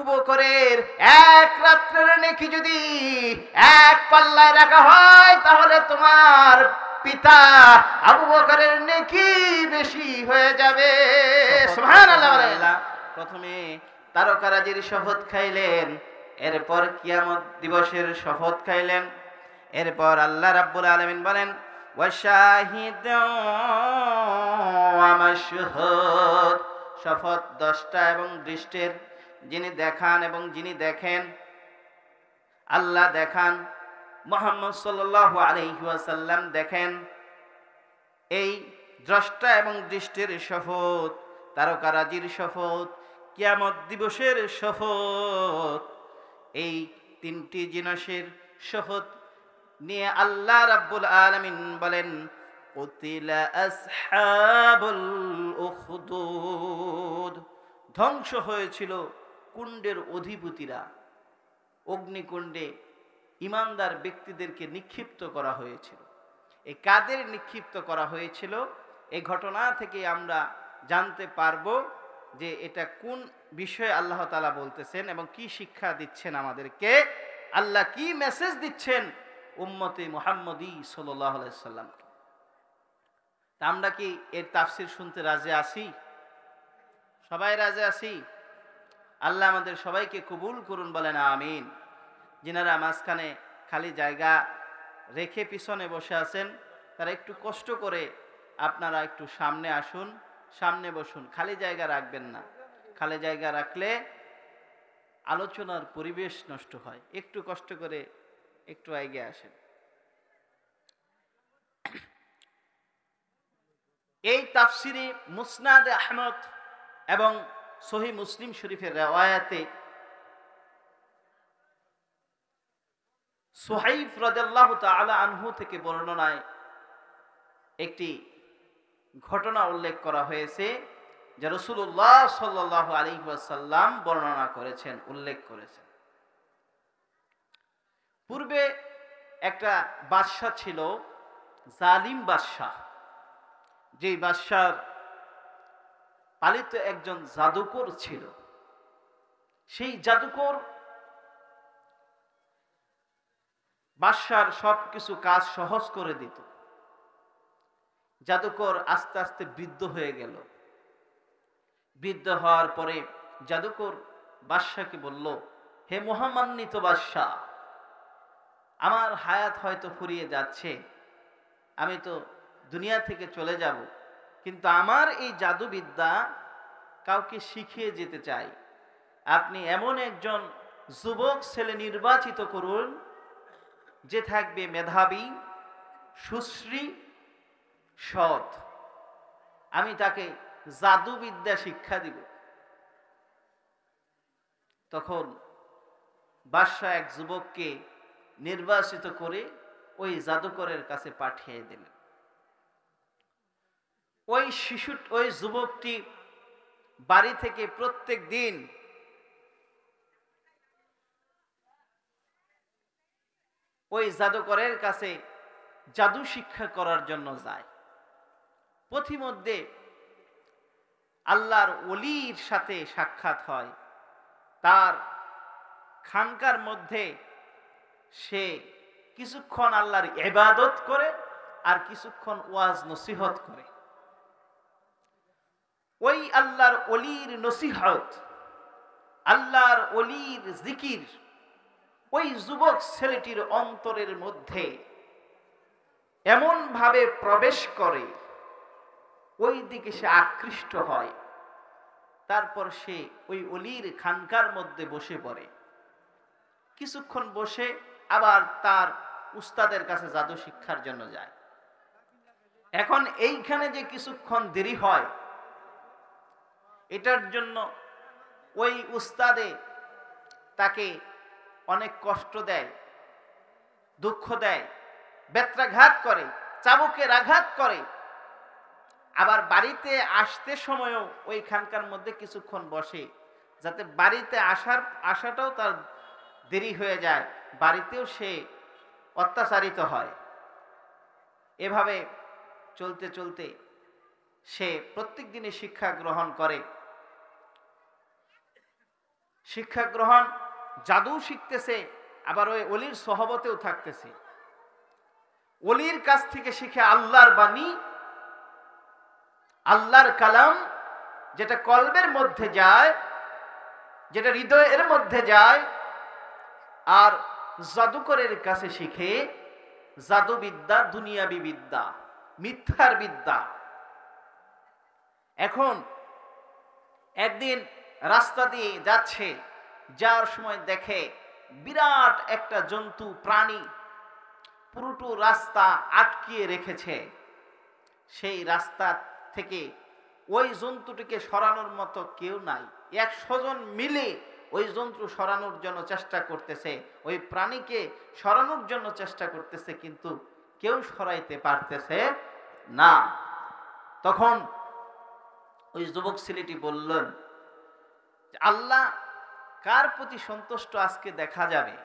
বকরের এক রাত্রের নেকি যদি এক পাল্লায় রাখা হয় তাহলে তোমার পিতা আবু বকরের নেকি বেশি হয়ে যাবে। সুবহানাল্লাহ। প্রথমে তারকারাজির শপথ খাইলেন, এরপর কিয়ামত দিবসের শপথ খাইলেন, এরপর আল্লাহ রাব্বুল আলামিন বলেন ওয়াশাহিদুন ওয়া মাশহুদ, শপথ দ্রষ্টা এবং দৃষ্টের, যিনি দেখান এবং যিনি দেখেন। আল্লাহ দেখান, মুহাম্মদ সাল্লাল্লাহু আলাইহি ওয়াসাল্লাম দেখেন। এই দ্রষ্টা এবং দৃষ্টির শপথ, তারকারাজির শপথ, কিয়ামত দিবসের শপথ, এই তিনটি জিনিসের শপথ নিয়ে আল্লাহ রাব্বুল আলামিন বলেন কুতিলা আসহাবুল উখদুদ, ধ্বংস হয়েছিল কুণ্ডের অধিপতিরা। অগ্নিকুণ্ডে ইমানদার ব্যক্তিদেরকে নিক্ষিপ্ত করা হয়েছিল। এই কাদের নিক্ষিপ্ত করা হয়েছিল, এই ঘটনা থেকে আমরা জানতে পারবো যে এটা কোন বিষয়ে আল্লাহ তাআলা বলতেছেন এবং কি শিক্ষা দিচ্ছেন আমাদেরকে, আল্লাহ কি মেসেজ দিচ্ছেন উম্মতে মুহাম্মদী সাল্লাল্লাহু আলাইহি সাল্লামকে। তা আমরা কি এর তাফসীর শুনতে রাজি আছি? সবাই রাজি আছি? আল্লাহ আমাদের সবাইকে কবুল করুন, বলেন আমিন। যিনারা মাঝখানে খালি জায়গা রেখে পিছনে বসে আছেন তারা একটু কষ্ট করে আপনারা একটু সামনে আসুন, সামনে বসুন, খালি জায়গা রাখবেন না। খালি জায়গা রাখলে আলোচনার পরিবেশ নষ্ট হয়। একটু কষ্ট করে একটু এগিয়ে আসেন। এই তাফসিরে মুসনাদে আহমদ এবং সহিহ মুসলিম শরীফের রিওয়ায়াতে সুহাইব রাদিয়াল্লাহু তাআলা আনহু থেকে বর্ণনায় একটি ঘটনা উল্লেখ করা হয়েছে যে রাসূলুল্লাহ সাল্লাল্লাহু আলাইহি ওয়াসাল্লাম বর্ণনা করেছেন, উল্লেখ করেছেন। পূর্বে একটা বাদশা ছিল, জালিম বাদশা। যে বাদশার পালিত একজন জাদুকর ছিল। সেই জাদুকর বাদশার সবকিছু কাজ সহজ করে দিত। জাদুকর আস্তে আস্তে বৃদ্ধ হয়ে গেল। বৃদ্ধ হওয়ার পরে জাদুকর বাদশাকে বলল, হে মহামান্বিত বাদশা, আমার হায়াত হয়তো ফুরিয়ে যাচ্ছে, আমি তো দুনিয়া থেকে চলে যাব, কিন্তু আমার এই জাদুবিদ্যা কাউকে শিখিয়ে যেতে চাই। আপনি এমন একজন যুবক ছেলে নির্বাচিত করুন যে থাকবে মেধাবী, সুশ্রী, সৎ। আমি তাকে জাদুবিদ্যা শিক্ষা দিব। তখন বাদশা এক যুবককে নির্বাচিত করে ওই জাদুকরের কাছে পাঠিয়ে দিলেন। ওই যুবকটি বাড়ি থেকে প্রত্যেক দিন ওই জাদুকরের কাছে জাদু শিক্ষা করার জন্য যায়। পথিমধ্যে আল্লাহর ওলির সাথে সাক্ষাৎ হয়। তার খানকার মধ্যে সে কিছুক্ষণ আল্লাহর ইবাদত করে আর কিছুক্ষণ ওয়াজ নসিহত করে। ওই আল্লাহর ওলির নসিহত, আল্লাহর ওলির জিকির ওই যুবক ছেলেটির অন্তরের মধ্যে এমন ভাবে প্রবেশ করে, ওই দিকে সে আকৃষ্ট হয়। তারপর সে ওই ওলির খানকার মধ্যে বসে পড়ে। কিছুক্ষণ বসে আবার তার উস্তাদের কাছে জাদু শিক্ষার জন্য যায়। এখন এইখানে যে কিছুক্ষণ দেরি হয়, এটার জন্য ওই উস্তাদে তাকে অনেক কষ্ট দেয়, দুঃখ দেয়, বেত্রাঘাত করে, চাবুকের আঘাত করে। আবার বাড়িতে আসতে সময়ও ওইখানকার মধ্যে কিছুক্ষণ বসে, যাতে বাড়িতে আসাটাও তার দেরি হয়ে যায়, বাড়িতেও সে অত্যাচারিত হয়। এভাবে চলতে চলতে সে প্রত্যেক দিনে শিক্ষা গ্রহণ করে। শিক্ষা গ্রহণ, জাদু শিখতেছে, আবার ওই অলির সহবতেও থাকতেছে। অলির কাছ থেকে শিখে আল্লাহর বাণী, আল্লাহর কালাম, যেটা কলবের মধ্যে যায়, যেটা হৃদয়ের মধ্যে যায়। আর জাদুকরের কাছে শিখে জাদুবিদ্যা, দুনিয়াবি বিদ্যা, মিথ্যার বিদ্যা। এখন একদিন রাস্তা দিয়ে যাচ্ছে, যাওয়ার সময় দেখে বিরাট একটা জন্তু, প্রাণী পুরোটো রাস্তা আটকিয়ে রেখেছে। সেই রাস্তা থেকে ওই জন্তুটিকে সরানোর মতো কেউ নাই। 100 জন মিলে ওই জন্তু সরানোর জন্য চেষ্টা করতেছে, ওই প্রাণীকে সরানোর জন্য চেষ্টা করতেছে, কিন্তু কেউ সরাইতে পারতেছে না। তখন ওই যুবক ছেলেটি বললেন, আল্লাহ কার প্রতি সন্তুষ্ট আজকে দেখা যাবে।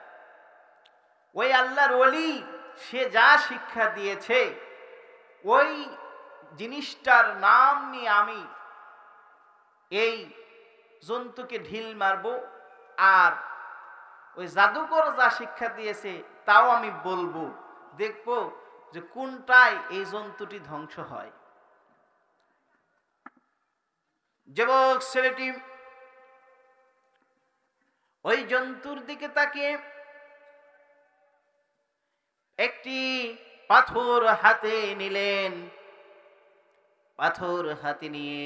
ওই আল্লাহর ওলি, সে যা শিক্ষা দিয়েছে ওই জিনিসটার নাম নিয়ে আমি এই জন্তুকে ঢিল মারব, আর ওই জাদুকর যা শিক্ষা দিয়েছে তাও আমি বলবো, দেখব যে কোনটায় এই জন্তুটি ধ্বংস হয়। যুবক ছেলেটি ওই জন্তুর দিকে তাকিয়ে একটি পাথর হাতে নিলেন। পাথর হাতে নিয়ে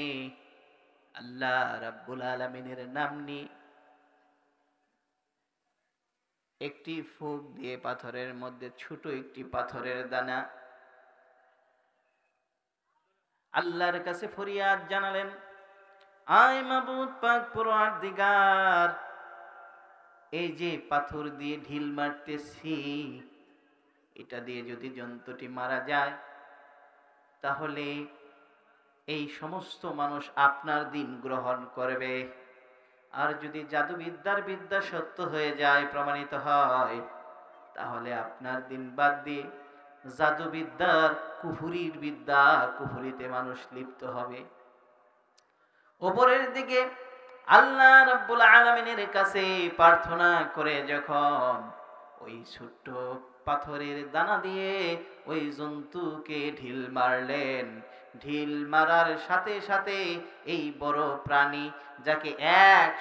আল্লাহ রাব্বুল আলামিনের নাম নিয়ে একটি ফুঁক দিয়ে পাথরের মধ্যে ছোট একটি পাথরের দানা আল্লাহর কাছে ফরিয়াদ জানালেন, আয় মাবুদ পাক পরওয়ারদিগার, এই যে পাথর দিয়ে ঢিল মারতেছি, এটা দিয়ে যদি জন্তুটি মারা যায় তাহলে এই সমস্ত মানুষ আপনার দিন গ্রহণ করবে। আর যদি জাদুবিদ্যার বিদ্যা সত্য হয়ে যায়, প্রমাণিত হয়, তাহলে আপনার দিন বাদ দিয়ে জাদুবিদ্যার, কুফুরির বিদ্যা, কুফুরিতে মানুষ লিপ্ত হবে। উপরের দিকে আল্লাহ রাব্বুল আলামিনের কাছে প্রার্থনা করে যখন ওই ছোট্ট পাথরের দানা দিয়ে ওই জন্তুকে ঢিল মারলেন, ঢিল মারার সাথে সাথে এই বড় প্রাণী, যাকে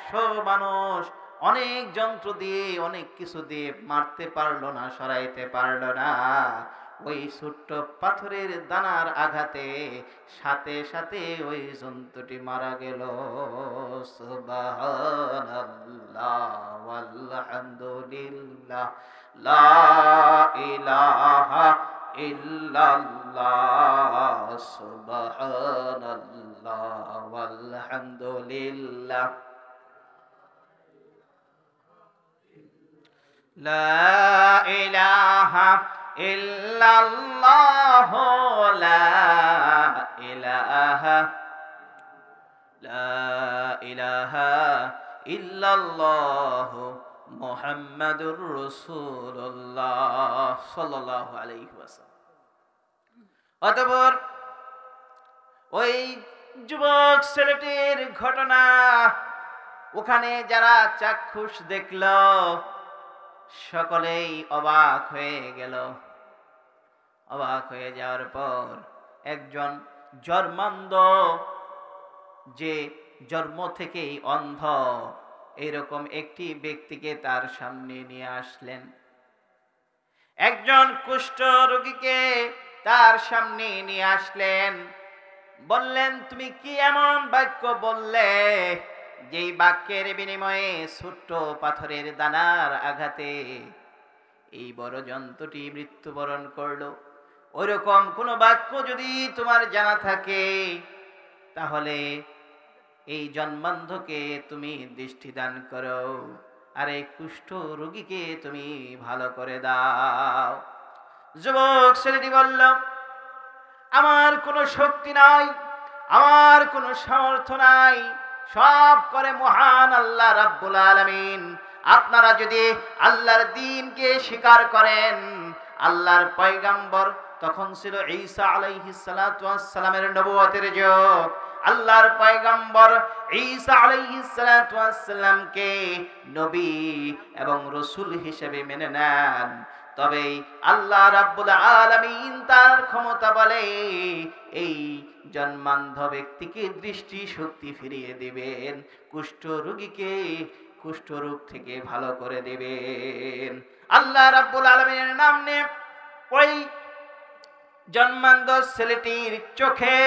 100 মানুষ অনেক যন্ত্র দিয়ে, অনেক কিছু দিয়ে মারতে পারলো না, সরাইতে পারলো না, ওই ছোট্ট পাথরের দানার আঘাতে সাথে সাথে ওই জন্তুটি মারা গেল। সুবহানাল্লাহ ওয়ালহামদুলিল্লাহ লা ইলাহা ইল্লাল্লাহ সুবহানাল্লাহ ওয়ালহামদুলিল্লাহ লা ইলাহা ইল্লাল্লাহ লা ইলাহা ইল্লাল্লাহ মুহাম্মাদুর রাসূলুল্লাহ সাল্লাল্লাহু আলাইহি ওয়াসাল্লাম। অতঃপর ওই যুবক ছেলেটির ঘটনা ওখানে যারা চাক্ষুষ দেখল সকলেই অবাক হয়ে গেল। অবাক হয়ে যাওয়ার পর একজন জন্মান্ধ, যে জন্ম থেকেই অন্ধ, এরকম একটি ব্যক্তিকে তার সামনে নিয়ে আসলেন। একজন কুষ্ঠ রোগীকে তার সামনে নিয়ে আসলেন। বললেন, তুমি কি এমন বাক্য বললে যেই বাক্যের বিনিময়ে ছোট্ট পাথরের দানার আঘাতে এই বড় জন্তুটি মৃত্যুবরণ করলো? ওইরকম কোন বাক্য যদি তোমার জানা থাকে তাহলে এই জন্মান্ধকে তুমি দৃষ্টি দান করো, আর এই কুষ্ঠ রোগীকে তুমি ভালো করে দাও। যুবক ছেলেটি বলল, আমার কোনো শক্তি নাই, আমার কোনো সামর্থ্য নাই, সব করে মহান আল্লাহ রাব্বুল আলামিন। আপনারা যদি আল্লাহর দ্বীনকে স্বীকার করেন, আল্লাহর পয়গাম্বর তখন ছিল ঈসা আলাইহিস সালাতু ওয়াস সালামের নবুয়তের যুগ। আল্লাহর পয়গম্বর ঈসা আলাইহিস সালাতু ওয়াস সালামকে নবী এবং রাসূল হিসেবে মেনে নেন। তবে আল্লাহ রাব্বুল আলামিন তার ক্ষমতা বলে এই জন্মান্ধ ব্যক্তিকে দৃষ্টি শক্তি ফিরিয়ে দিবেন, কুষ্ঠ রোগীকে কুষ্ঠ রোগ থেকে ভালো করে দিবেন। আল্লাহ রাব্বুল আলামিনের নাম নিয়ে ওই জন্মান্ধ ছেলেটির চোখে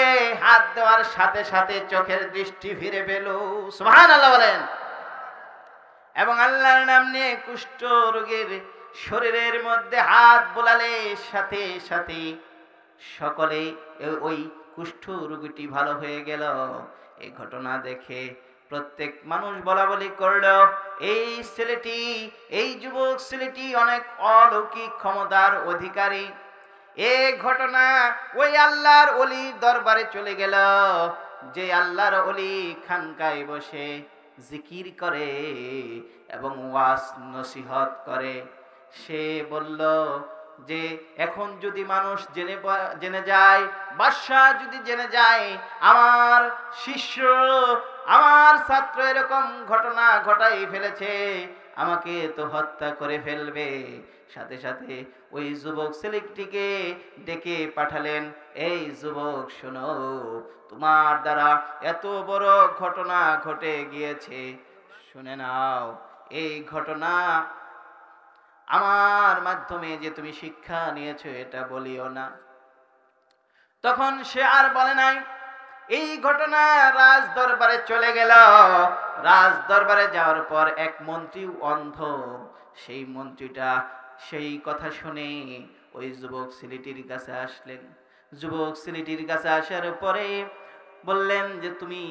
হাত দেওয়ার সাথে সাথে চোখের দৃষ্টি ফিরে পেল। সুবহানাল্লাহ বলেন। এবং আল্লাহর নাম নিয়ে কুষ্ঠ রোগীর শরীরের মধ্যে হাত বোলালে সাথে সাথে সকলে ওই কুষ্ঠ রোগীটি ভালো হয়ে গেল। এই ঘটনা দেখে প্রত্যেক মানুষ বলা বলি করল, এই ছেলেটি, এই যুবক ছেলেটি অনেক অলৌকিক ক্ষমতার অধিকারী। এই ঘটনা ওই আল্লাহর ওলির দরবারে চলে গেল, যে আল্লাহর ওলি খানকায় বসে জিকির করে এবং ওয়াজ নসিহত করে। সে বলল যে এখন যদি মানুষ জেনে যায়, বাদশাহ যদি জেনে যায় আমার শিষ্য, আমার ছাত্র এরকম ঘটনা ঘটাই ফেলেছে, আমাকে তো হত্যা করে ফেলবে। সাথে সাথে ওই যুবক ছেলেটিকে ডেকে পাঠালেন, এই যুবক শোনো, তোমার দ্বারা এত বড় ঘটনা ঘটে গিয়েছে, শুনে নাও। এই ঘটনা আমার মাধ্যমে যে তুমি শিক্ষা নিয়েছো এটা বলিও না। তখন সে আর বলে নাই। এই ঘটনা রাজ দরবারে চলে গেল। রাজ দরবারে যাওয়ার পর এক মন্ত্রী অন্ধ, সেই মন্ত্রীটা সেই কথা শুনে ওই যুবক ছেলেটির কাছে আসলেন। যুবক ছেলেটির কাছে আসার পরে বললেন যে তুমি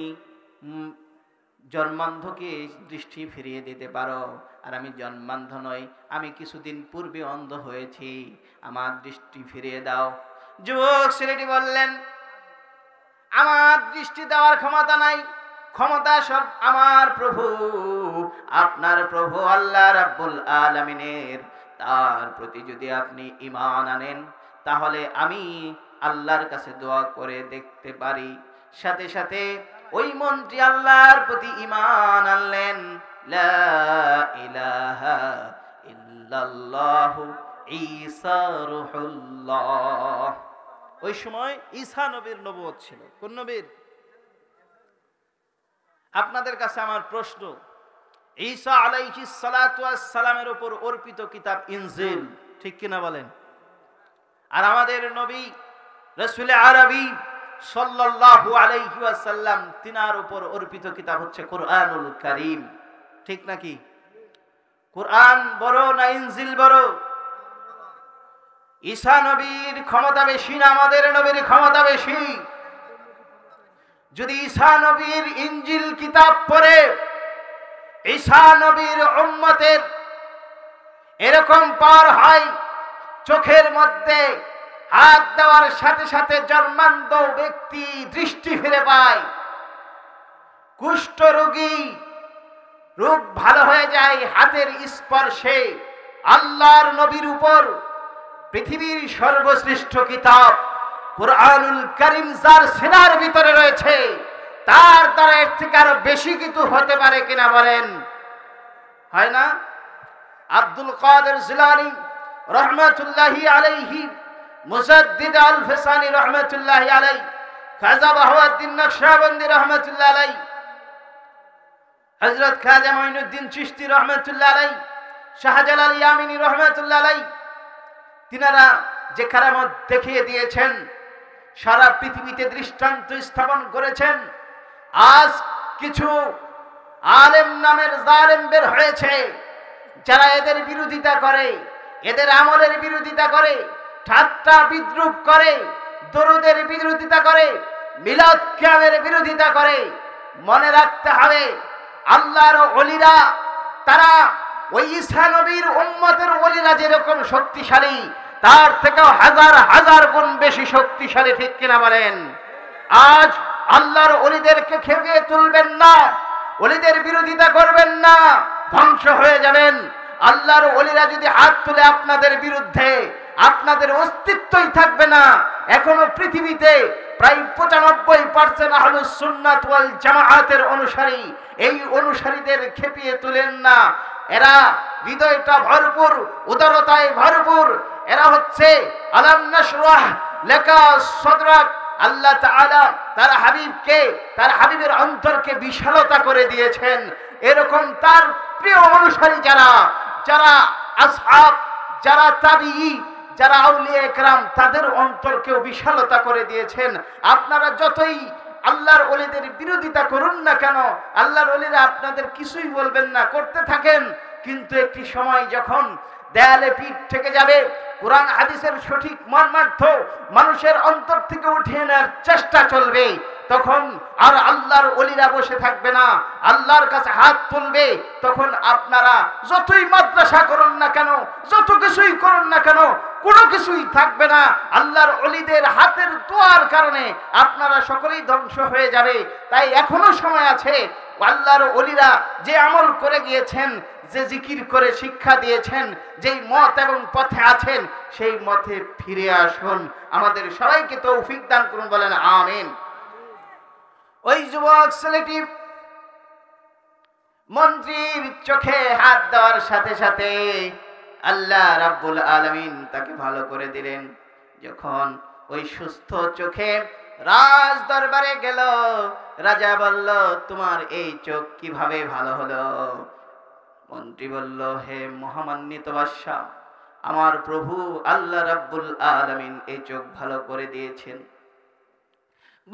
জন্মান্ধকে দৃষ্টি ফিরিয়ে দিতে পারো, আর আমি জন্মান্ধ নই, আমি কিছুদিন পূর্বে অন্ধ হয়েছি, আমার দৃষ্টি ফিরিয়ে দাও। যুবক ছেলেটি বললেন, আমার দৃষ্টি দেওয়ার ক্ষমতা নাই, ক্ষমতা সব আমার প্রভু, আপনার প্রভু আল্লাহ রাব্বুল আলামিনের। তার প্রতি যদি আপনি ঈমান আনেন তাহলে আমি আল্লাহর কাছে দোয়া করে দেখতে পারি। সাথে সাথে ওই মন্ত্রী আল্লাহর প্রতি ঈমান আনলেন। লা ইলাহা ইল্লাল্লাহু ঈসা রূহুল্লাহ। ওই সময় ঈসা নবীর নবুয়ত ছিল। কোন নবীর? আপনাদের কাছে আমার প্রশ্ন, ঈসা আলাইহিস সালাতু ওয়াস সালামের উপর অর্পিত কিতাব ইনজিল, ঠিক কিনা বলেন? আর আমাদের নবী রাসূল আরবী সাল্লাল্লাহু আলাইহি ওয়াসাল্লাম তিনার উপর অর্পিত কিতাব হচ্ছে কোরআনুল কারীম, ঠিক নাকি? কোরআন বড় না ইনজিল বড়? ঈসা নবীর ক্ষমতা বেশি না আমাদের নবীর ক্ষমতা বেশি? যদি ঈসা নবীর ইনজিল কিতাব পড়ে ঈসা নবীর উম্মতের এরকম পার হয়, চোখের মধ্যে হাত দেওয়ার সাথে সাথে জন্মান্ধ ব্যক্তি দৃষ্টি ফিরে পায়, কুষ্ঠ রোগী রোগ ভালো হয়ে যায় হাতের স্পর্শে। আল্লাহর নবীর উপর পৃথিবীর সর্বশ্রেষ্ঠ কিতাব কোরআনুল কারীম যার সিনার ভিতরে রয়েছে, তার দ্বারা এর থেকে আরো বেশি কিছু হতে পারে কিনা বলেন? হয় না? আব্দুল কাদের জিলানী রহমাতুল্লাহি আলাইহি, মুজাদ্দিদ আল ফিসানি রহমাতুল্লাহি আলাইহি, খাজা বাহাউদ্দিন নকশবন্দি রহমাতুল্লাহি আলাইহি, হযরত খাজা মুঈনুদ্দিন চিশতি রহমাতুল্লাহি আলাইহি, শাহজালাল ইয়ামিনী রহমাতুল্লাহি আলাইহি, তিনারা যে কারামত দেখিয়ে দিয়েছেন, সারা পৃথিবীতে দৃষ্টান্ত স্থাপন করেছেন। আজ কিছু আলেম নামের জালেম বের হয়েছে, যারা এদের বিরোধিতা করে, এদের আমলের বিরোধিতা করে, ঠাট্টা বিদ্রুপ করে, দরুদের বিরোধিতা করে, মিলাদ কিয়ামের বিরোধিতা করে। মনে রাখতে হবে, আল্লাহর ওলিরা, তারা ওই ঈসা নবীর উম্মতের ওলিরা যেরকম শক্তিশালী, তার থেকেও হাজার হাজার গুণ বেশি শক্তিশালী, ঠিক কিনা বলেন? আজ আল্লাহর ওলিদেরকে খেপিয়ে তুলবেন না, ওলিদের বিরোধিতা করবেন না, ধ্বংস হয়ে যাবেন। আল্লাহর ওলিরা যদি হাত তুলে আপনাদের বিরুদ্ধে, আপনাদের অস্তিত্বই থাকবে না। এখনো পৃথিবীতে প্রায় 95% আহলুস সুন্নাত ওয়াল জামাআতের অনুসারী। এই অনুসারীদের খেপিয়ে তুলেন না। এরা হৃদয়টা ভরপুর, উদারতায় ভরপুর। এরা হচ্ছে আলাম নাশরাহ লাকা সাদরাক। আল্লাহ তাআলা তার হাবিবকে, তার হাবিবের অন্তরকে বিশালতা করে দিয়েছেন। এরকম তার প্রিয় অনুসারী যারা, যারা আসহাব, যারা তাবিঈ, যারা আউলিয়া একরাম, তাদের অন্তরকেও বিশালতা করে দিয়েছেন। আপনারা যতই আল্লাহর ওলিদের বিরোধিতা করুন না কেন, আল্লাহর ওলিরা আপনাদের কিছুই বলবেন না, করতে থাকেন। কিন্তু একটি সময় যখন দেয়ালে পিঠ থেকে যাবে, কোরআন হাদিসের সঠিক মর্মার্থ মানুষের অন্তর থেকে উঠিয়ে নেওয়ার চেষ্টা চলবে, তখন আর আল্লাহর ওলিরা বসে থাকবে না, আল্লাহর কাছে হাত তুলবে। তখন আপনারা যতই মাদ্রাসা করুন না কেন, যত কিছুই করুন না কেন, কোনো কিছুই থাকবে না। আল্লাহর ওলিদের হাতের দোয়ার কারণে আপনারা সকলেই ধ্বংস হয়ে যাবে। তাই এখনো সময় আছে। আল্লাহর ওলিরা যে আমল করে গিয়েছেন, যে জিকির করে শিক্ষা দিয়েছেন, যেই মত এবং পথে আছেন, সেই মতে ফিরে আসুন। আমাদের সবাইকে তৌফিক দান করুন, বলেন আমিন। ওই যুবক ছেলেটি মন্ত্রীর চোখে হাত দেওয়ার সাথে সাথে আল্লাহ রাব্বুল আলামিন তাকে ভালো করে দিলেন। যখন ওই সুস্থ চোখে রাজ দরবারে গেল, রাজা বলল, তোমার এই চোখ কিভাবে ভালো হলো? মন্ত্রী বলল, হে মহামান্বিত বাদশা, আমার প্রভু আল্লাহ রাব্বুল আলামিন এই চোখ ভালো করে দিয়েছেন।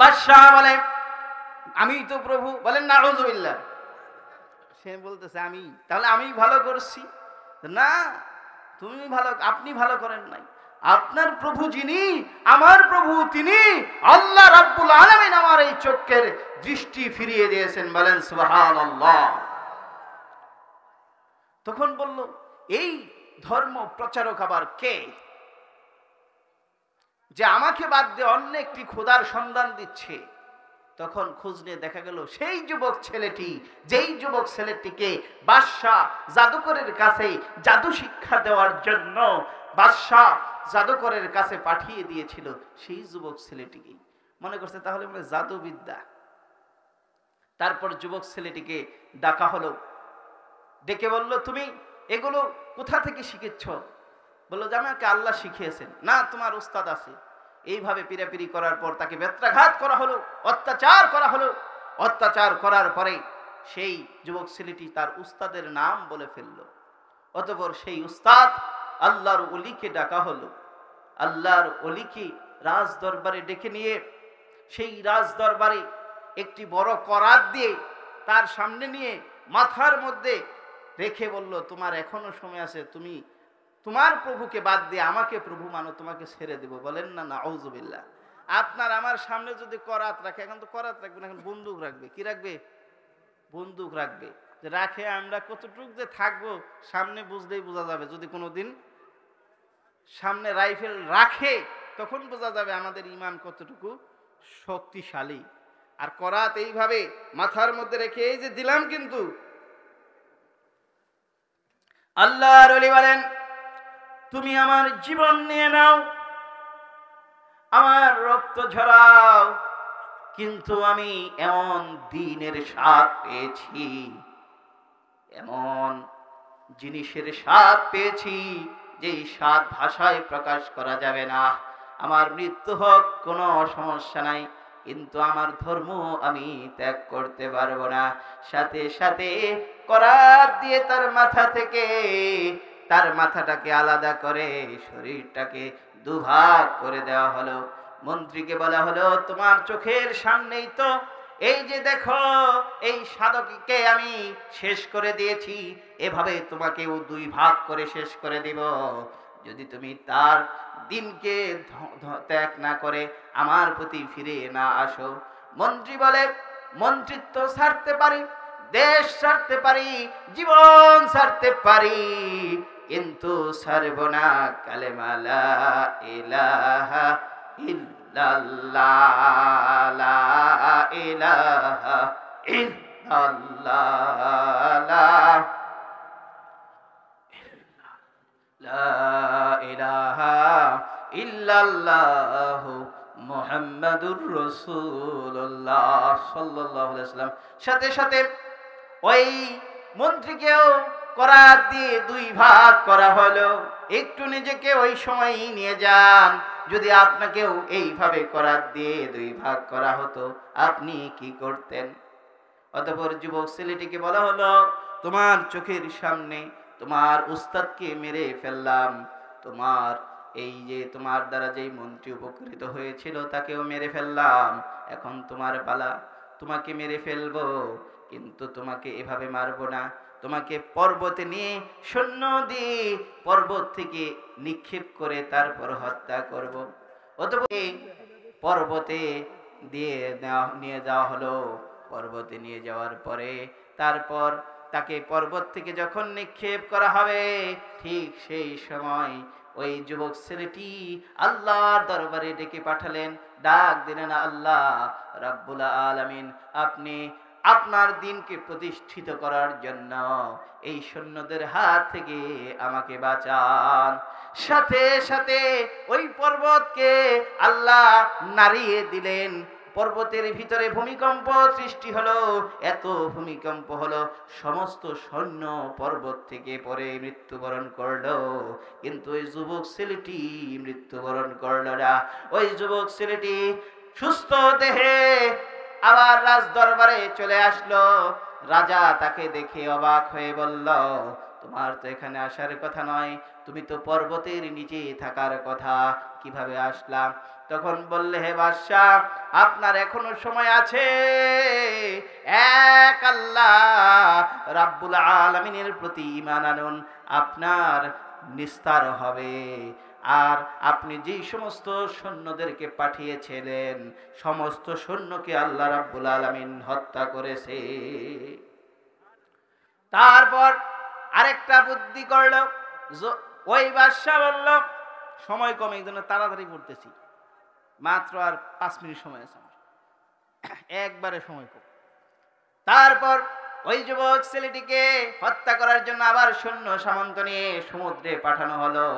বাদশা বলে, আমি তো প্রভু। বলেন নাউযুবিল্লাহ। সে বলতেছে আমি, তাহলে আমি ভালো করছি? না, তুমি ভালো, আপনি ভালো করেন নাই। আপনার প্রভু যিনি, আমার প্রভু তিনি আল্লাহ রাব্বুল আলামিন আমার এই চোখের দৃষ্টি ফিরিয়ে দিয়েছেন। বলেন সুবহানাল্লাহ। তখন বলল, এই ধর্ম প্রচারক আবার কে, যে আমাকে বাদ দিয়ে অন্য একটি খোদার সন্ধান দিচ্ছে? তখন খোঁজ নিয়ে দেখা গেল সেই যুবক ছেলেটি, যেই যুবক ছেলেটিকে বাদশা জাদুকরের কাছে জাদু শিক্ষা দেওয়ার জন্য বাদশা জাদুকরের কাছে পাঠিয়ে দিয়েছিল, সেই যুবক ছেলেটিকে মনে করছে তাহলে মনে জাদুবিদ্যা। তারপর যুবক ছেলেটিকে ডাকা হলো, ডেকে বলল, তুমি এগুলো কোথা থেকে শিখেছ? বললো যে আমাকে আল্লাহ শিখিয়েছেন। না, তোমার উস্তাদ আছে। এইভাবে পিরাপিরি করার পর তাকে বেত্রাঘাত করা হলো, অত্যাচার করা হলো। অত্যাচার করার পরে সেই যুবক ছেলেটি তার উস্তাদের নাম বলে ফেলল। অতঃপর সেই উস্তাদ আল্লাহর ওলিকে ডাকা হলো। আল্লাহর ওলিকে রাজ দরবারে ডেকে নিয়ে সেই রাজ দরবারে একটি বড় করাত দিয়ে তার সামনে নিয়ে মাথার মধ্যে রেখে বলল, তোমার এখনো সময় আছে, তুমি তোমার প্রভুকে বাদ দিয়ে আমাকে প্রভু মানো, তোমাকে ছেড়ে দেব। বলেন না নাউযুবিল্লাহ। আপনার আমার সামনে যদি করাত রাখে, এখন তো করাত রাখবে না, এখন বন্দুক রাখবে। কি রাখবে? বন্দুক রাখবে। যে রাখে আমরা কতটুক যে থাকবো সামনে বুঝলেই বোঝা যাবে। যদি কোনোদিন সামনে রাইফেল রাখে, তখন বোঝা যাবে আমাদের ঈমান কতটুকু শক্তিশালী। আর করাত এইভাবে মাথার মধ্যে রেখে এই যে দিলাম, কিন্তু আল্লাহর ওলি বলেন, তুমি আমার জীবন নিয়ে নাও, আমার রক্ত ঝরাও, কিন্তু আমি এমন দ্বীনের স্বাদ পেয়েছি, এমন জিনিসের স্বাদ পেয়েছি যেই স্বাদ ভাষায় প্রকাশ করা যাবে না। আমার মৃত্যু হোক কোনো সমস্যা নাই, কিন্তু আমার ধর্ম আমি ত্যাগ করতে পারবো না। সাথে সাথে করাত দিয়ে তার মাথা থেকে তার মাথাটাকে আলাদা করে শরীরটাকে দুভাগ করে দেওয়া হলো। মন্ত্রীকে বলা হলো, তোমার চোখের সামনেই তো এই যে দেখো, এই সাধককে আমি শেষ করে দিয়েছি, এভাবে তোমাকেও দুই ভাগ করে শেষ করে দিব, যদি তুমি তার দিনকে ত্যাগ না করে আমার প্রতি ফিরে না আসো। মন্ত্রী বলে, মন্ত্রিত্ব ছাড়তে পারি, দেশ ছাড়তে পারি, জীবন ছাড়তে পারি, কিন্তু ছাড়ব না কালেমা লা ইলাহা ইল্লাল্লাহ, লা ইলাহা ইল্লাল্লাহ, লা ইলাহা ইল্লাল্লাহু মুহাম্মাদুর রাসূলুল্লাহ সাল্লাল্লাহু আলাইহি ওয়াসাল্লাম। সাথে সাথে ওই মন্ত্রীকেও করাত দিয়ে দুই ভাগ করা হলো। একটু নিজেকে ওই সময়ই নিয়ে যান, যদি আপনাকেও এইভাবে করাত দিয়ে দুই ভাগ করা হতো আপনি কি করতেন? অতঃপর যুবক ছেলেটিকে বলা হলো, তোমার চোখের সামনে তোমার উস্তাদকে মেরে ফেললাম, তোমার এই যে তোমার দ্বারা যেই মন্ত্রী উপকৃত হয়েছিল তাকেও মেরে ফেললাম, এখন তোমার পালা, তোমাকে মেরে ফেলবো, কিন্তু তোমাকে এভাবে মারবো না, তোমাকে পর্বতে নিয়ে সৈন্য দিয়ে পর্বত থেকে নিক্ষেপ করে তারপর হত্যা করব। অতঃপর পর্বতে নিয়ে যাওয়া হলো। পর্বতে নিয়ে যাওয়ার পরে তারপর তাকে পর্বত থেকে যখন নিক্ষেপ করা হবে, ঠিক সেই সময় ওই যুবক ছেলেটি আল্লাহর দরবারে ডেকে পাঠালেন, ডাক দিলেন, আল্লাহ রাব্বুল আলামিন, আপনি আপনার দ্বীনকে প্রতিষ্ঠিত করার জন্য এই সৈন্যদের হাত থেকে আমাকে বাঁচান। সাথে সাথে ওই পর্বতকে আল্লাহ নাড়িয়ে দিলেন, পর্বতের ভিতরে ভূমিকম্প সৃষ্টি হলো, এত ভূমিকম্প হলো সমস্ত সৈন্য পর্বত থেকে পড়ে মৃত্যুবরণ করলো, কিন্তু ওই যুবক ছেলেটি মৃত্যুবরণ করলো না। ওই যুবক ছেলেটি সুস্থ দেহে আবার রাজ দরবারে চলে আসলো। রাজা তাকে দেখে অবাক হয়ে বলল, তোমার তো এখানে আসার কথা নয়, তুমি তো পর্বতের নিচে থাকার কথা, কিভাবে আসলাম? তখন বললে, হে বাদশাহ, আপনার এখনো সময় আছে, এক আল্লাহ রাব্বুল আলামিনের প্রতি ঈমান আনুন, আপনার নিস্তার হবে। আর আপনি যেই সমস্ত সৈন্যদেরকে পাঠিয়েছিলেন সমস্ত সৈন্যকে আল্লাহ রাব্বুল আলামিন হত্যা করেছে। তারপর আরেকটা বুদ্ধি করলো, ওই বাদশা বলল, সময় কম, এই জন্য তাড়াতাড়ি পড়তেছি, মাত্র আর 5 মিনিট সময় আছে আমার, একবারে সময় কম। তারপর ওই যুবক ছেলেটিকে হত্যা করার জন্য আবার সৈন্য সামন্ত নিয়ে সমুদ্রে পাঠানো হলো।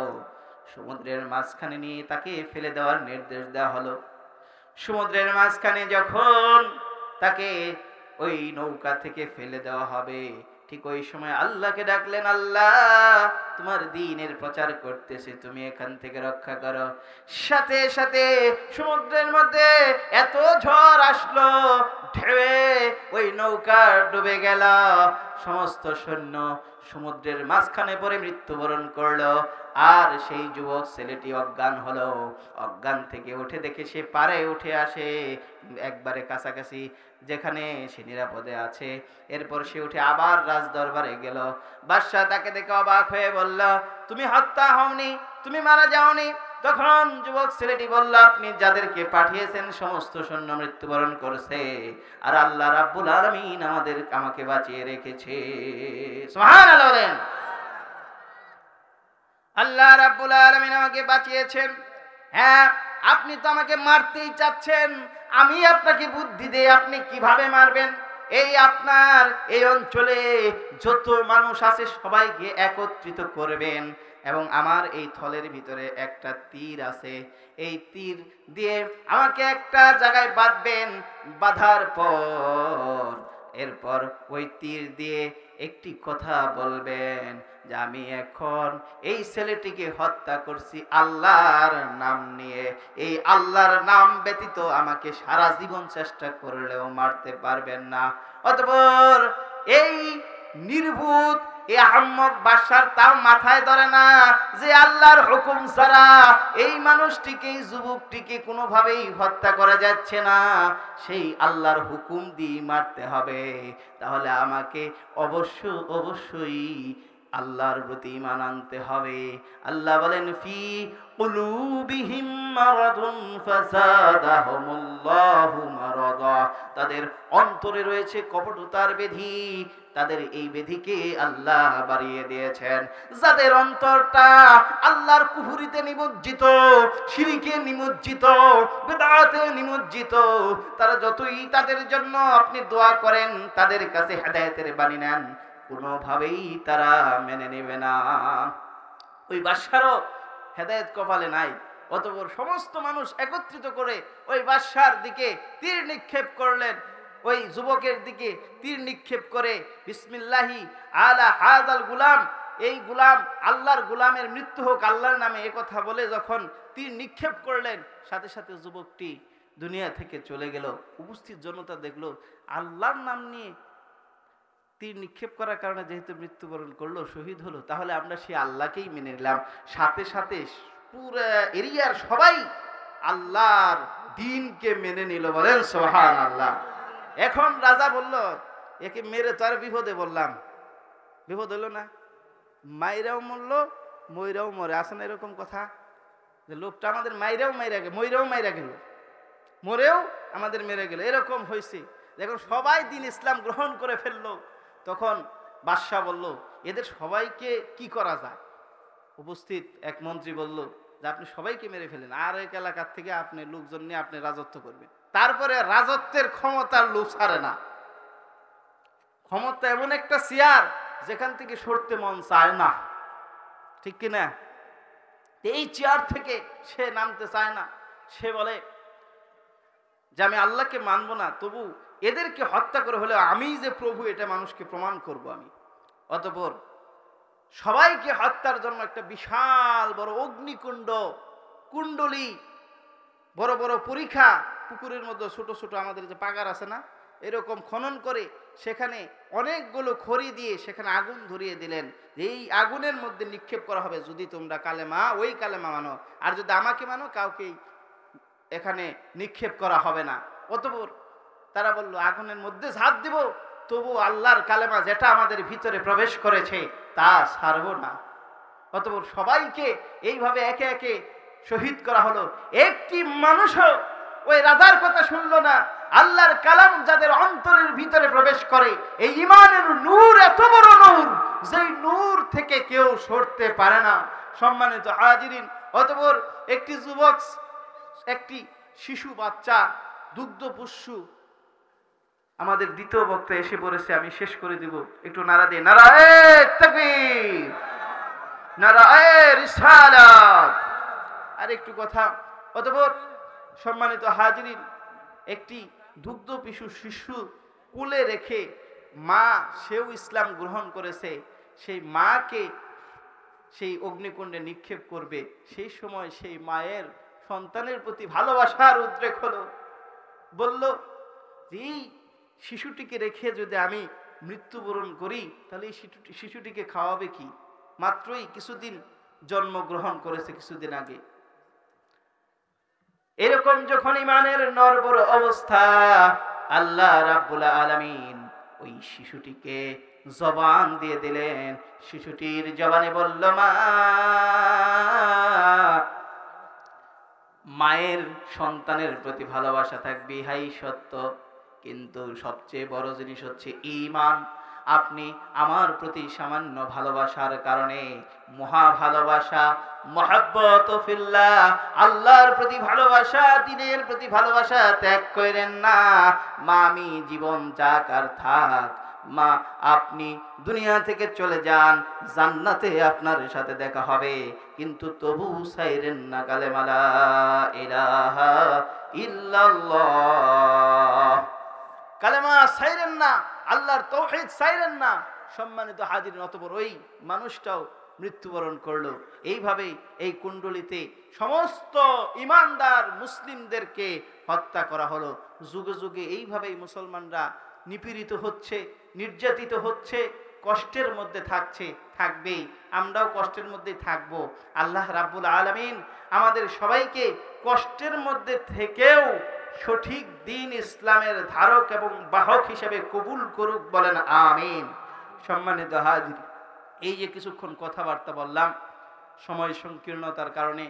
সমুদ্রের মাঝখানে নিয়ে তাকে ফেলে দেওয়ার নির্দেশ দেওয়া হলো। সমুদ্রের মাঝখানে যখন তাকে ওই নৌকা থেকে ফেলে দেওয়া হবে, ঠিক ওই সময় আল্লাহকে ডাকলেন, আল্লাহ তোমার দ্বীনের প্রচার করতেছে, তুমি এখান থেকে রক্ষা করো। সাথে সাথে সমুদ্রের মধ্যে এত ঝড় আসলো, ঢেউয়ে ওই নৌকা ডুবে গেল, সমস্ত সৈন্য সমুদ্রের মাঝখানে পড়ে মৃত্যুবরণ করলো। আর সেই যুবক ছেলেটি অজ্ঞান হলো। অজ্ঞান থেকে উঠে দেখে সে পারে উঠে আসে একবারে কাছাকাছি, যেখানে সে নিরাপদে আছে। এরপর সে উঠে আবার রাজ দরবারে গেল। বাদশাহ তাকে দেখে অবাক হয়ে বলল, তুমি হত্যা হওনি, তুমি মারা যাওনি। তখন যুবক ছেলেটি বলল, আপনি যাদেরকে পাঠিয়েছেন সমস্ত সৈন্য মৃত্যুবরণ করেছে, আর আল্লাহ রাব্বুল আলামিন আমাকে বাঁচিয়ে রেখেছে। সুবহানাল্লাহ বলেন। আল্লাহ রাব্বুল আলামিন আমাকে বাঁচিয়েছেন। হ্যাঁ, আপনি তো আমাকে মারতেই চাচ্ছেন, আমি আপনাকে বুদ্ধি দেই আপনি কিভাবে মারবেন। এই আপনার এই অঞ্চলে যত মানুষ আছে সবাইকে একত্রিত করবেন, এবং আমার এই থলের ভিতরে একটা তীর আছে, এই তীর দিয়ে আমাকে একটা জায়গায় বাঁধবেন। বাঁধার পর এরপর ওই তীর দিয়ে একটি কথা বলবেন যে আমি এখন এই ছেলেটিকে হত্যা করছি আল্লাহর নাম নিয়ে, এই আল্লাহর নাম ব্যতীত আমাকে সারা জীবন চেষ্টা করলেও মারতে পারবেন না। অতঃপর এই নির্ভূত এই আহম্মক বাদশার তাও মাথায় ধরে না যে আল্লাহর হুকুম ছাড়া এই মানুষটিকে, এই যুবকটিকে কোনোভাবেই হত্যা করা যাচ্ছে না, সেই আল্লাহর হুকুম দিয়ে মারতে হবে। তাহলে আমাকে অবশ্যই আল্লাহর প্রতি ঈমান আনতে হবে। আল্লাহ বলেন, ফি কুলুবিহিম মারাদুন ফাযাদাহুমুল্লাহু মারাদা, তাদের অন্তরে রয়েছে কপটতার ব্যাধি, তাদের এই ব্যাধিকে আল্লাহ বাড়িয়ে দিয়েছেন। যাদের অন্তরটা আল্লাহর কুফরিতে নিমজ্জিত, শিরকে নিমজ্জিত, বিদআতে নিমজ্জিত, তারা যতই তাদের জন্য আপনি দোয়া করেন, তাদের কাছে হেদায়েতের বাণী নেন, কোনোভাবেই তারা মেনে নেবে না। ওই বাদশারও হেদায়েত কপালে নাই, অতঃপর সমস্ত মানুষ একত্রিত করে ওই বাদশার দিকে তীর নিক্ষেপ করলেন। ওই যুবকের দিকে তীর নিক্ষেপ করে বিসমিল্লাহি আলা হাদাল গুলাম, এই গুলাম আল্লাহর গুলামের মৃত্যু হোক আল্লাহর নামে, একথা বলে যখন তীর নিক্ষেপ করলেন, সাথে সাথে যুবকটি দুনিয়া থেকে চলে গেল। উপস্থিত জনতা দেখলো আল্লাহর নাম নিয়ে তীর নিক্ষেপ করার কারণে যেহেতু মৃত্যুবরণ করলো, শহীদ হলো, তাহলে আমরা সেই আল্লাহকেই মেনে নিলাম। সাথে সাথে পুরো এরিয়ার সবাই আল্লাহর দ্বীনকে মেনে নিল। বলেন সুবহানাল্লাহ। এখন রাজা বলল, একে মেরে তো আর বিপদে বললাম, বিপদ হলো না, মাইরাও মরলো ময়রাও মরে, আসে না এরকম কথা, যে লোকটা আমাদের মাইরাও মাইরা গেল, ময়রাও মাইরা গেল, মরেও আমাদের মেরে গেল, এরকম হয়েছে। দেখুন সবাই দিন ইসলাম গ্রহণ করে ফেললো। তখন বাদশাহ বলল, এদের সবাইকে কি করা যায়? উপস্থিত এক মন্ত্রী বলল যে আপনি সবাইকে মেরে ফেলেন, আর এক এলাকার থেকে আপনি লোকজন নিয়ে আপনি রাজত্ব করবেন। তারপরে রাজত্বের ক্ষমতার লোভ ছাড়ে না। ক্ষমতা এমন একটা চেয়ার যেখান থেকে সরতে মন চায় না, ঠিক কিনা? এই চেয়ার থেকে সে নামতে চায় না। সে বলে যে আমি আল্লাহকে মানব না, তবু এদেরকে হত্যা করে হলেও আমি যে প্রভু এটা মানুষকে প্রমাণ করব আমি। অতঃপর সবাইকে হত্যার জন্য একটা বিশাল বড় অগ্নিকুণ্ড, কুণ্ডলী, বড় বড় পরীক্ষা, পুকুরের মধ্যে ছোট ছোট আমাদের যে পাগার আছে না, এরকম খনন করে সেখানে অনেকগুলো খড়ি দিয়ে সেখানে আগুন ধরিয়ে দিলেন। এই আগুনের মধ্যে নিক্ষেপ করা হবে, যদি তোমরা কালেমা ওই কালেমা মানো, আর যদি আমাকে মানো কাউকেই এখানে নিক্ষেপ করা হবে না। অতঃপর তারা বলল আগুনের মধ্যে ঝাঁপ দিব, তবু আল্লাহর কালেমা যেটা আমাদের ভিতরে প্রবেশ করেছে তা ছাড়ব না। অতঃপর সবাইকে এইভাবে একে একে শহীদ করা হলো। একটি মানুষও ওই রাজার কথা শুনলো না। আল্লাহর কালাম যাদের অন্তরের ভিতরে প্রবেশ করে, এই ঈমানের নূর এত বড় নূর, যেই নূর থেকে কেউ সরতে পারে না। সম্মানিত হাজিরিন, অতঃপর একটি যুবক, একটি শিশু বাচ্চা, দুগ্ধপুষ্যু, আমাদের দ্বিতীয় বক্তা এসে পড়েছে, আমি শেষ করে দিব, একটু নারা দিয়ে, নারায়ে তাকবীর, নারায়ে রিসালাত। আর একটু কথা। অতঃপর সম্মানিত হাজিরিন, একটি দুগ্ধপিশু শিশু কোলে রেখে মা, সেও ইসলাম গ্রহণ করেছে, সেই মাকে সেই অগ্নিকুণ্ডে নিক্ষেপ করবে। সেই সময় সেই মায়ের সন্তানের প্রতি ভালোবাসার উদ্রেক হলো। বলল, এই শিশুটিকে রেখে যদি আমি মৃত্যুবরণ করি, তাহলে এই শিশুটিকে খাওয়াবে কি? মাত্রই কিছুদিন জন্মগ্রহণ করেছে, কিছুদিন আগে। এরকম যখন ঈমানের নড়বড় অবস্থা, আল্লাহ রাব্বুল আলামিন ওই শিশুটিকে জবান দিয়ে দিলেন। শিশুটির জবানে বলল, মা। মায়ের সন্তানের প্রতি ভালোবাসা থাকবে, হাই সত্য, কিন্তু সবচেয়ে বড় জিনিস হচ্ছে ঈমান। আপনি আমার প্রতি সামান্য ভালোবাসার কারণে মহা ভালোবাসা, মুহাব্বত ফিল্লাহ, আল্লাহর প্রতি ভালোবাসা, দ্বীনের প্রতি ভালোবাসা ত্যাগ করেন না। মা, আমি জীবন যাক আর থাক, মা আপনি দুনিয়া থেকে চলে যান, জান্নাতে আপনার সাথে দেখা হবে, কিন্তু তবু ছাইরেন না কালেমা লা ইলাহা ইল্লাল্লাহ। কালেমা ছাইরেন না, আল্লাহর তাওহীদ ছাইরেন না। সম্মানিত হাজিরিন, অতঃপর ওই মানুষটাও মৃত্যুবরণ করলো। এইভাবেই এই কুণ্ডলিতে সমস্ত ঈমানদার মুসলিমদেরকে হত্যা করা হলো। যুগে যুগে এইভাবেই মুসলমানরা নিপীড়িত হচ্ছে, নির্যাতিত হচ্ছে, কষ্টের মধ্যে থাকবেই। আমরাও কষ্টের মধ্যেই থাকবো। আল্লাহ রাব্বুল আলামিন আমাদের সবাইকে কষ্টের মধ্যে থেকেও সঠিক দ্বীন ইসলামের ধারক এবং বাহক হিসেবে কবুল করুক, বলেন আমিন। সম্মানিত হাজির, এই যে কিছুক্ষণ কথাবার্তা বললাম, সময় সংকীর্ণতার কারণে